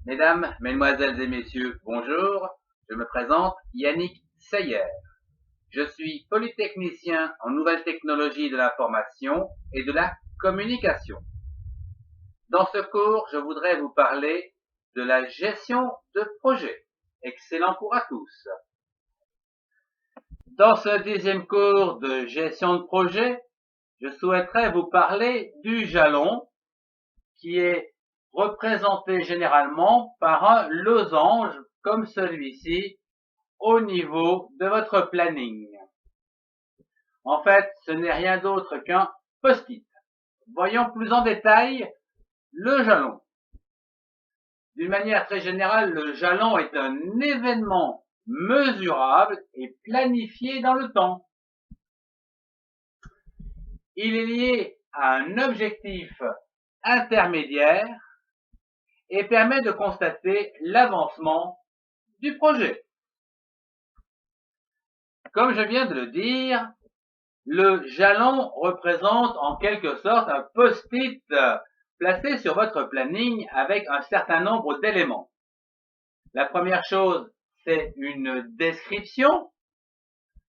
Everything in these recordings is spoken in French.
Mesdames, Mesdemoiselles et Messieurs, bonjour. Je me présente Yannick Seyer. Je suis polytechnicien en nouvelles technologies de l'information et de la communication. Dans ce cours, je voudrais vous parler de la gestion de projet. Excellent cours à tous. Dans ce deuxième cours de gestion de projet, je souhaiterais vous parler du jalon qui est représenté généralement par un losange comme celui-ci au niveau de votre planning. En fait, ce n'est rien d'autre qu'un post-it. Voyons plus en détail le jalon. D'une manière très générale, le jalon est un événement mesurable et planifié dans le temps. Il est lié à un objectif intermédiaire et permet de constater l'avancement du projet. Comme je viens de le dire, le jalon représente en quelque sorte un post-it placé sur votre planning avec un certain nombre d'éléments. La première chose, c'est une description.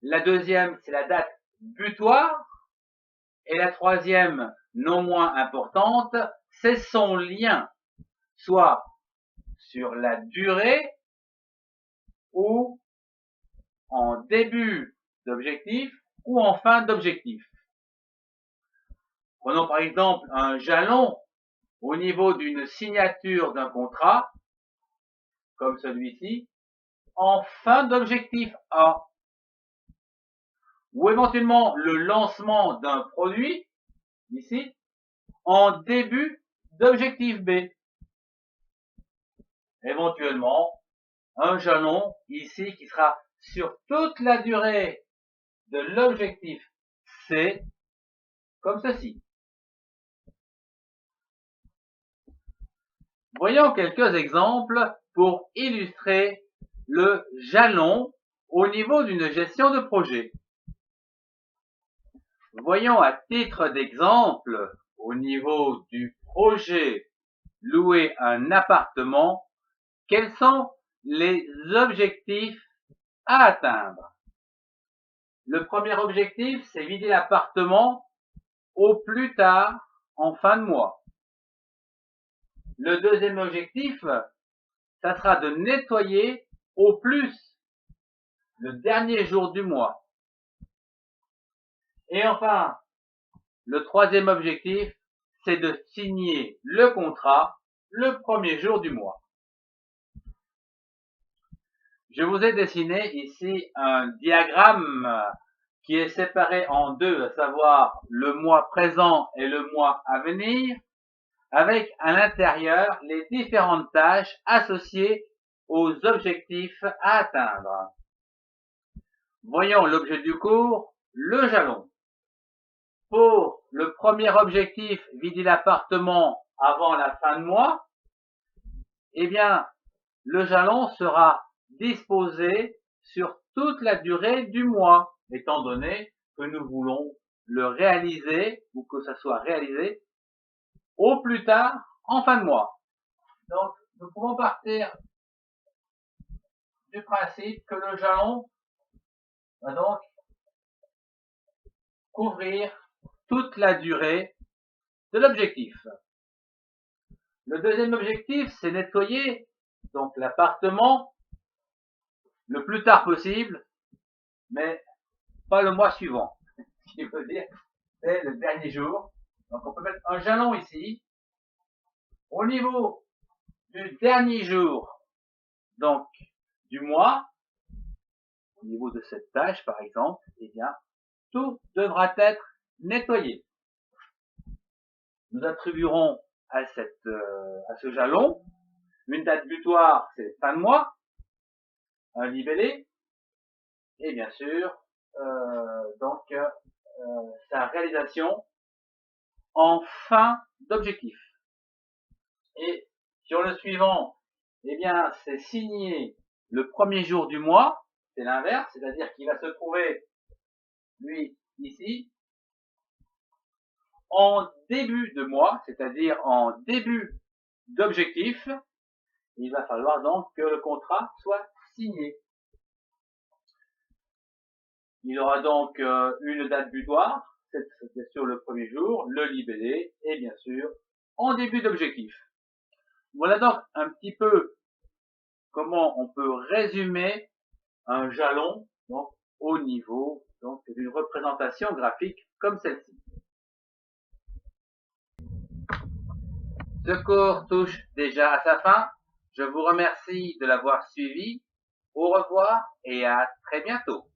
La deuxième, c'est la date butoir. Et la troisième, non moins importante, c'est son lien, soit sur la durée ou en début d'objectif ou en fin d'objectif. Prenons par exemple un jalon au niveau d'une signature d'un contrat, comme celui-ci, en fin d'objectif A, ou éventuellement le lancement d'un produit, ici, en début d'objectif B. Éventuellement, un jalon ici qui sera sur toute la durée de l'objectif C, comme ceci. Voyons quelques exemples pour illustrer le jalon au niveau d'une gestion de projet. Voyons à titre d'exemple, au niveau du projet louer un appartement, quels sont les objectifs à atteindre. Le premier objectif, c'est vider l'appartement au plus tard en fin de mois. Le deuxième objectif, ça sera de nettoyer au plus le dernier jour du mois. Et enfin, le troisième objectif, c'est de signer le contrat le premier jour du mois. Je vous ai dessiné ici un diagramme qui est séparé en deux, à savoir le mois présent et le mois à venir, avec à l'intérieur les différentes tâches associées aux objectifs à atteindre. Voyons l'objet du cours, le jalon. Pour le premier objectif, vider l'appartement avant la fin de mois, eh bien, le jalon sera disposé sur toute la durée du mois, étant donné que nous voulons le réaliser ou que ça soit réalisé au plus tard en fin de mois. Donc, nous pouvons partir du principe que le jalon va donc couvrir toute la durée de l'objectif. Le deuxième objectif, c'est nettoyer donc l'appartement le plus tard possible, mais pas le mois suivant. Ce qui veut dire, c'est le dernier jour. Donc on peut mettre un jalon ici. Au niveau du dernier jour, donc du mois, au niveau de cette tâche par exemple, eh bien, tout devra être nettoyé. Nous attribuerons à ce jalon une date butoir, c'est fin de mois, un libellé, et bien sûr, sa réalisation en fin d'objectif. Et sur le suivant, eh bien, c'est signé le premier jour du mois, c'est l'inverse, c'est-à-dire qu'il va se trouver, lui, ici, en début de mois, c'est-à-dire en début d'objectif, Il va falloir donc que le contrat soit signé. Il aura donc une date butoir, c'est sur le premier jour, le libellé, et bien sûr, en début d'objectif. Voilà donc un petit peu comment on peut résumer un jalon donc, au niveau donc, d'une représentation graphique comme celle-ci. Ce cours touche déjà à sa fin. Je vous remercie de l'avoir suivi. Au revoir et à très bientôt.